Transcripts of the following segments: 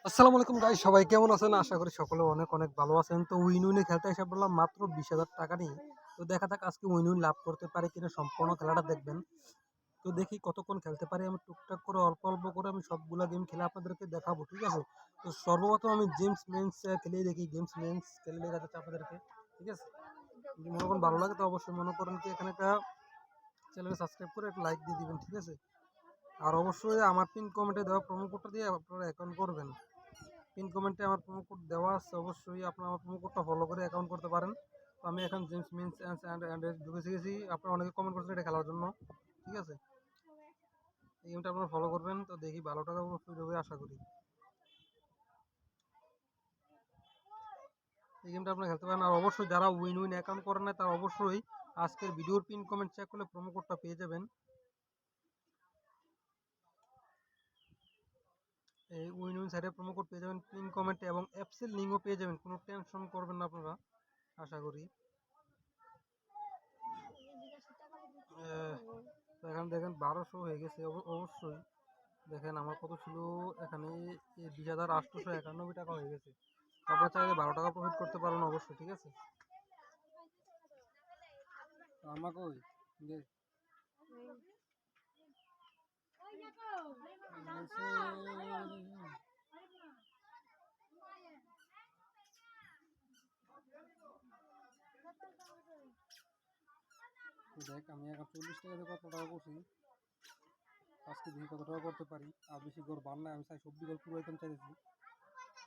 আসসালামু আলাইকুম গাইস, সবাই কেমন আছেন? আশা করি সকলে অনেক অনেক ভালো আছেন। তো উইন খেলতে এসে বললাম মাত্র 20,000 টাকা নিয়ে। তো দেখা যাক আজকে উইন লাভ করতে পারে কিনা, সম্পূর্ণ খেলাটা দেখবেন। তো দেখি কতক্ষণ খেলতে পারি। আমি টুকটাক করে অল্প অল্প করে আমি সবগুলা গেম খেলে আপনাদেরকে দেখাবো, ঠিক আছে? তো সর্বপ্রথম আমি জেমস মেন্স খেলেই দেখি। গেমস মেন্স খেলে দেখা যাচ্ছে আপনাদেরকে, ঠিক আছে? যদি মনে করেন ভালো লাগে তো অবশ্যই মনে করেন কি এখানে একটা চ্যানেল সাবস্ক্রাইব করে একটা লাইক দিয়ে দিবেন, ঠিক আছে? আর অবশ্যই আমার পিন কমেন্টে দেওয়া প্রোমো কোডটা দিয়ে আপনারা অ্যাকাউন্ট করবেন। পিন কমেন্টে আমার প্রোমো কোড দেওয়া আছে, অবশ্যই আপনারা আমার প্রোমো কোডটা ফলো করে অ্যাকাউন্ট করতে পারেন। তো আমি এখন জেমস মিন্স অ্যান্ড ঢুকে গেছি। আপনারা অনেকে কমেন্ট করছেন এটা খেলার জন্য, ঠিক আছে? এই গেমটা আপনারা ফলো করবেন। তো দেখি ভালো টাকা প্রফিট হবে আশা করি। এই গেমটা আপনারা খেলতে পারেন। আর অবশ্যই যারা উইন অ্যাকাউন্ট করেন না তারা অবশ্যই আজকের ভিডিওর পিন কমেন্ট চেক করলে প্রোমো কোডটা পেয়ে যাবেন। এই উইন সাইডে প্রোমো কোড পেয়ে যাবেন পিন কমেন্টে, এবং অ্যাপসের লিঙ্কও পেয়ে যাবেন। কোনো টেনশন করবেন না আপনারা, আশা করি। তো এখানে দেখেন 1200 হয়ে গেছে অবশ্যই। দেখেন আমার কত ছিল এখানে, 20,891 টাকা হয়ে গেছে। আপনারা চাইলে 12 টাকা প্রফিট করতে পারেন অবশ্যই, ঠিক আছে? আমাকে ওই দেখ আমি এখন 40 টাকা দিয়ে কত টাকা করছি। আজকে দেখি কত টাকা করতে পারি। আর বেশি ঘর বান না, আমি চাই সবজি ঘর পুরো আইটেম চাইছি।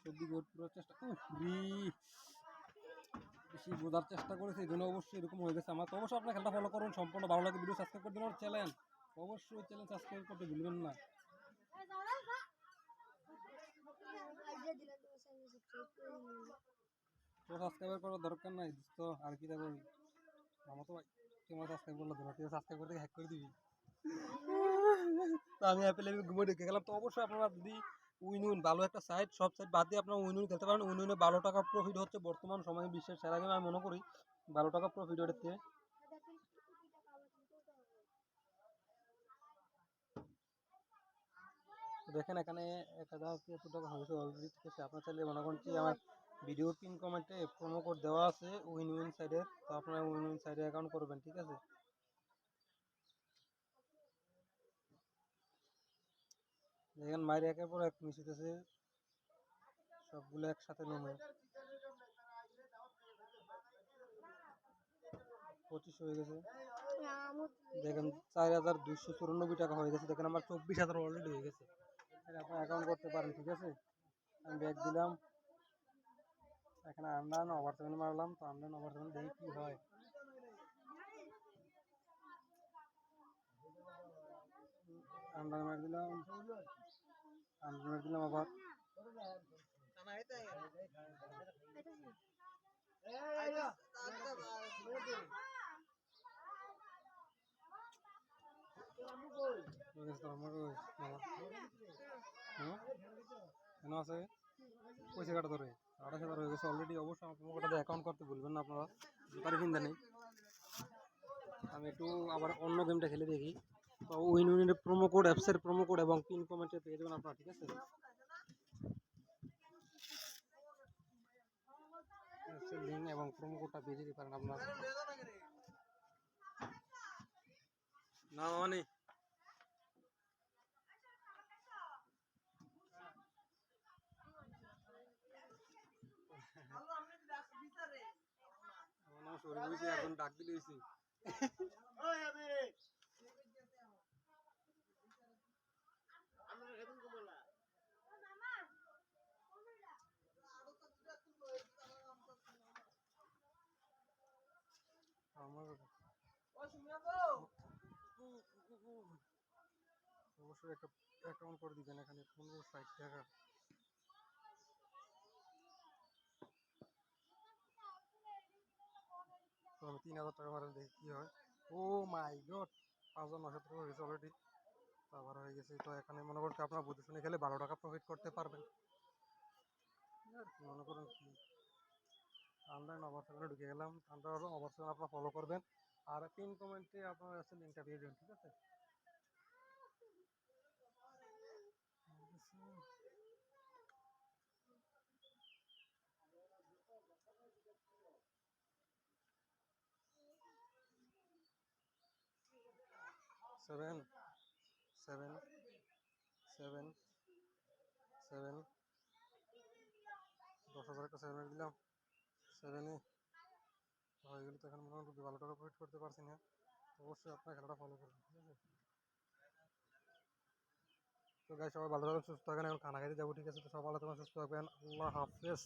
সবজি ঘর পুরো চেষ্টা বেশি বোঝার চেষ্টা করেছি, এই জন্য অবশ্যই এরকম হয়ে গেছে আমার। তো অবশ্যই আপনার খেলাটা ফলো করুন, সম্পূর্ণ ভালো লাগে ভিডিও সাবস্ক্রাইব করে দিন। আমার চ্যানেল অবশ্যই চ্যানেল সাবস্ক্রাইব করতে ভুলবেন না। তো সাবস্ক্রাইব করার দরকার নাই তো, আর কি দেখো আমার তো তোমার সাবস্ক্রাইব করলে ধরো, তুই সাবস্ক্রাইব করতে হ্যাক করে দিবি। তো আমি অ্যাপেলে ঘুমিয়ে ঢুকে গেলাম। তো অবশ্যই আপনারা যদি উইন ভালো একটা সাইট, সব সাইট বাদ দিয়ে আপনারা উইন খেলতে পারেন। উইনে 12 টাকা প্রফিট হচ্ছে বর্তমান সময়ে বিশ্বের সেরা গেম আমি মনে করি। 12 টাকা প্রফিট হচ্ছে। দেখেন এখানে 1000 টাকা হয়েছে অলরেডি, ঠিক আছে? আপনার চাইলে মনে করেন কি আমার ভিডিও পিন কমেন্টে প্রোমো কোড দেওয়া আছে উইন সাইডের। তো আপনারা উইন সাইডে অ্যাকাউন্ট করবেন, ঠিক আছে? দেখেন মায়ের একের পর এক মিশিতেছে, সবগুলো একসাথে নেমে 25 হয়ে গেছে। দেখেন 4,294 টাকা হয়ে গেছে। দেখেন আমার 24,000 অলরেডি হয়ে গেছে। আপনি অ্যাকাউন্ট করতে পারেন, ঠিক আছে? আমি ব্যাগ দিলাম, এখানে আন্ডার ওভার 7 মারলাম। তো আন্ডার ওভার 7 দেখি কি হয়। আন্ডার মার দিলাম, আন্ডার মার দিলাম আবার। কেন আছে পয়সা কাটা ধরে 28,000 হয়ে গেছে অলরেডি। অবশ্যই আমার প্রোমো কোডে অ্যাকাউন্ট করতে ভুলবেন না আপনারা, জুতার কিনতে নেই। আমি একটু আবার অন্য গেমটা খেলে দেখি। তো উইনের প্রোমো কোড, অ্যাপসের প্রোমো কোড এবং পিন কমেন্টে পেয়ে যাবেন আপনারা, ঠিক আছে? অ্যাপসের লিঙ্ক এবং প্রোমো কোডটা পেয়ে যেতে পারেন আপনারা। না মানে আমার নাম সরি বলছি, এখন ডাক দিলে হয়েছি। আমার অবশ্যই একটা অ্যাকাউন্ট করে দিবেন। এখানে 1560 টাকা। তো আমি 3,000 টাকা মারেন দেখি কি হয়। ও মাই গড, 5,900 টাকা হয়ে গেছে অলরেডি। তো আবার হয়ে গেছে। তো এখানে মনে করতে আপনার বুঝে শুনে খেলে 12 টাকা প্রফিট করতে পারবেন আর কি। মনে করুন কি অনলাইন ওভার 7 ঢুকে গেলাম। অনলাইন ওভার 7 আপনারা ফলো করবেন। আর পিন কমেন্টে আপনার আছে লিঙ্কটা দিয়ে দেবেন, ঠিক আছে? সেভেন সেভেন সেভেন সেভেন 10,000 একটা সেভেন দিলাম। সেভেনে হয়ে গেলে তো এখন মোটামুটি ভালো টাকা প্রফিট করতে পারছি না। অবশ্যই আপনার খেলাটা ফলো করবেন, ঠিক আছে? তো গাইস সবাই ভালো থাকবেন, সুস্থ থাকেন। এখন খানা খাইতে যাবো, ঠিক আছে? তো সবাই ভালো থাকবেন, সুস্থ থাকবেন। আল্লাহ হাফেজ।